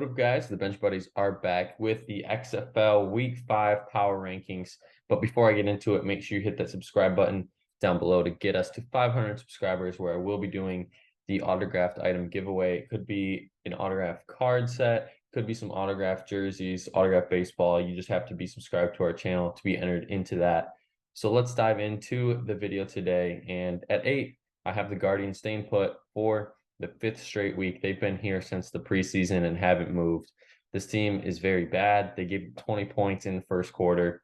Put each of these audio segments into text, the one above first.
up, guys? The Bench Buddies are back with the XFL Week 5 Power Rankings. But before I get into it, make sure you hit that subscribe button down below to get us to 500 subscribers, where I will be doing the autographed item giveaway. It could be an autographed card set, could be some autographed jerseys, autographed baseball. You just have to be subscribed to our channel to be entered into that. So let's dive into the video today. And at 8, I have the Guardians staying put for the 5th straight week. They've been here since the preseason and haven't moved. This team is very bad. They gave 20 points in the first quarter,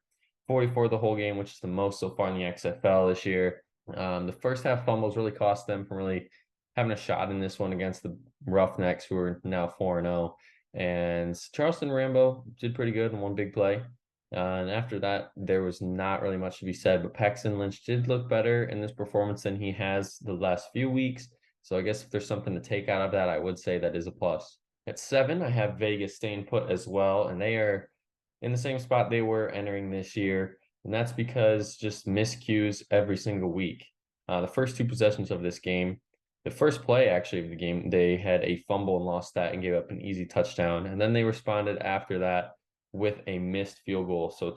44 the whole game, which is the most so far in the XFL this year. The first half fumbles really cost them from really having a shot in this one against the Roughnecks, who are now 4-0. And Charleston Rambo did pretty good in one big play. And after that, there was not really much to be said, but Paxton Lynch did look better in this performance than he has the last few weeks. So I guess if there's something to take out of that, I would say that is a plus. At 7, I have Vegas staying put as well, and they are in the same spot they were entering this year, and that's because just miscues every single week. The first 2 possessions of this game, the first play actually of the game, they had a fumble and lost that and gave up an easy touchdown, and then they responded after that with a missed field goal. So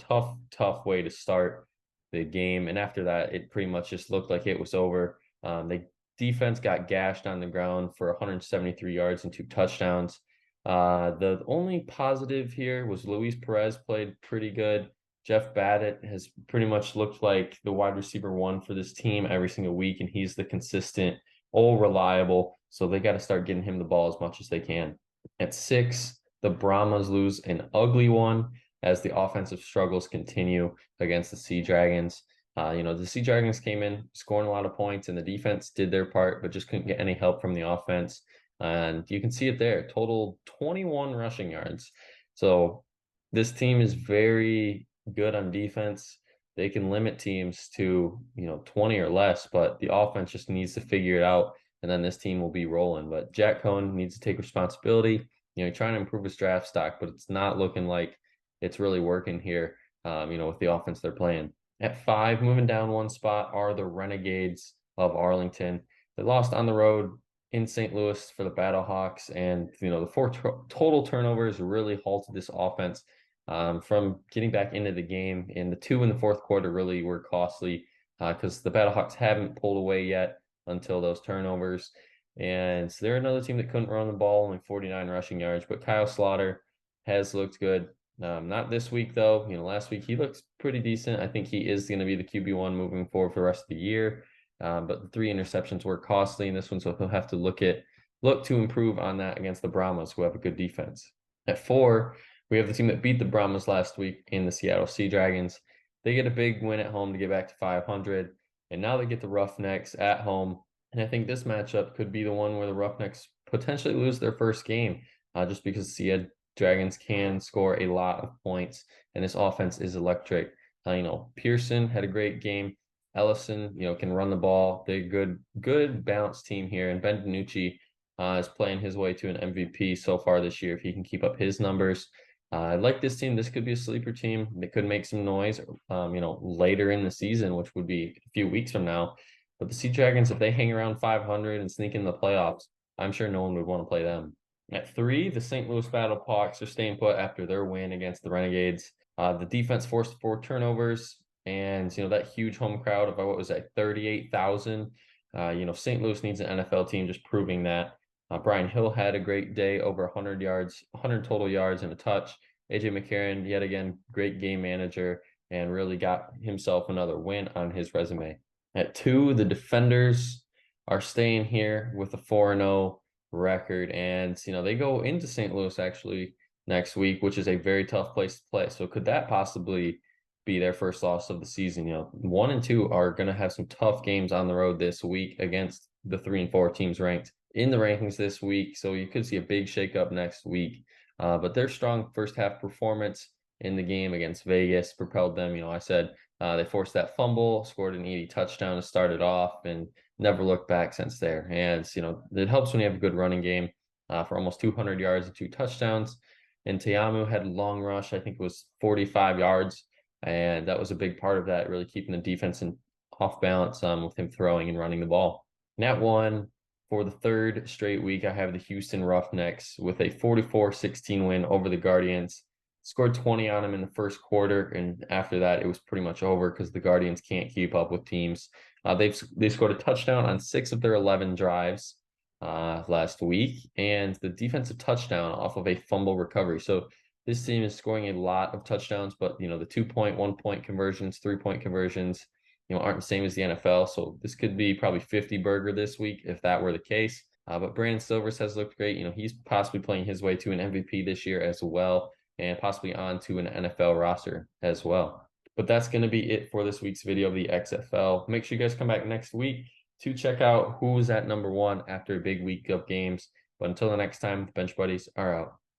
tough way to start the game, and after that, it pretty much just looked like it was over. They defense got gashed on the ground for 173 yards and 2 touchdowns. The only positive here was Luis Perez played pretty good. Jeff Badgett has pretty much looked like the wide receiver 1 for this team every single week, and he's the consistent, all reliable. So they got to start getting him the ball as much as they can. At 6, the Brahmas lose an ugly one as the offensive struggles continue against the Sea Dragons. The Sea Dragons came in scoring a lot of points, and the defense did their part, but just couldn't get any help from the offense. And you can see it there, total 21 rushing yards. So this team is very good on defense. They can limit teams to, 20 or less, but the offense just needs to figure it out, and then this team will be rolling. But Jack Cohn needs to take responsibility. Trying to improve his draft stock, but it's not looking like it's really working here, with the offense they're playing. At 5, moving down 1 spot, are the Renegades of Arlington. They lost on the road in St. Louis for the Battlehawks, and the 4 total turnovers really halted this offense from getting back into the game. And the 2 in the fourth quarter really were costly because the Battlehawks haven't pulled away yet until those turnovers. And so they're another team that couldn't run the ball, only 49 rushing yards. But Kyle Slaughter has looked good. Not this week, though. Last week he looks pretty decent. I think he is going to be the QB1 moving forward for the rest of the year. But the 3 interceptions were costly in this one, so he'll have to look to improve on that against the Brahmas, who have a good defense. At 4, we have the team that beat the Brahmas last week in the Seattle Sea Dragons. They get a big win at home to get back to 500, and now they get the Roughnecks at home. And I think this matchup could be the one where the Roughnecks potentially lose their first game, just because Sea Dragons can score a lot of points, and this offense is electric. Pearson had a great game. Ellison, can run the ball. They're good balanced team here, and Ben DiNucci is playing his way to an MVP so far this year if he can keep up his numbers. I like this team. This could be a sleeper team. They could make some noise, later in the season, which would be a few weeks from now. But the Sea Dragons, if they hang around 500 and sneak in the playoffs, I'm sure no one would want to play them. At 3, the St. Louis Battlehawks are staying put after their win against the Renegades. The defense forced 4 turnovers, and that huge home crowd of what was that, 38,000. St. Louis needs an NFL team, just proving that. Brian Hill had a great day, over 100 yards, 100 total yards and a touch. AJ McCarron, yet again, great game manager, and really got himself another win on his resume. At 2, the Defenders are staying here with a 4-0 record, and they go into St. Louis actually next week, which is a very tough place to play. So could that possibly be their first loss of the season? 1 and 2 are going to have some tough games on the road this week against the 3 and 4 teams ranked in the rankings this week. So you could see a big shakeup next week. But their strong first half performance in the game against Vegas propelled them. I said they forced that fumble, scored an 80 touchdown to start it off, and never looked back since there. And it helps when you have a good running game for almost 200 yards and 2 touchdowns. And Teamu had a long rush. I think it was 45 yards. And that was a big part of that, really keeping the defense off balance with him throwing and running the ball. And at 1, For the third straight week, I have the Houston Roughnecks with a 44-16 win over the Guardians. Scored 20 on them in the first quarter, and after that, it was pretty much over because the Guardians can't keep up with teams. They scored a touchdown on 6 of their 11 drives last week, and the defensive touchdown off of a fumble recovery. So this team is scoring a lot of touchdowns, but the 2-point, 1-point conversions, 3-point conversions, aren't the same as the NFL. So this could be probably 50 burger this week if that were the case. But Brandon Silvers has looked great. He's possibly playing his way to an MVP this year as well, and possibly on to an NFL roster as well. But that's going to be it for this week's video of the XFL. Make sure you guys come back next week to check out who's at number 1 after a big week of games. But until the next time, the Bench Buddies are out.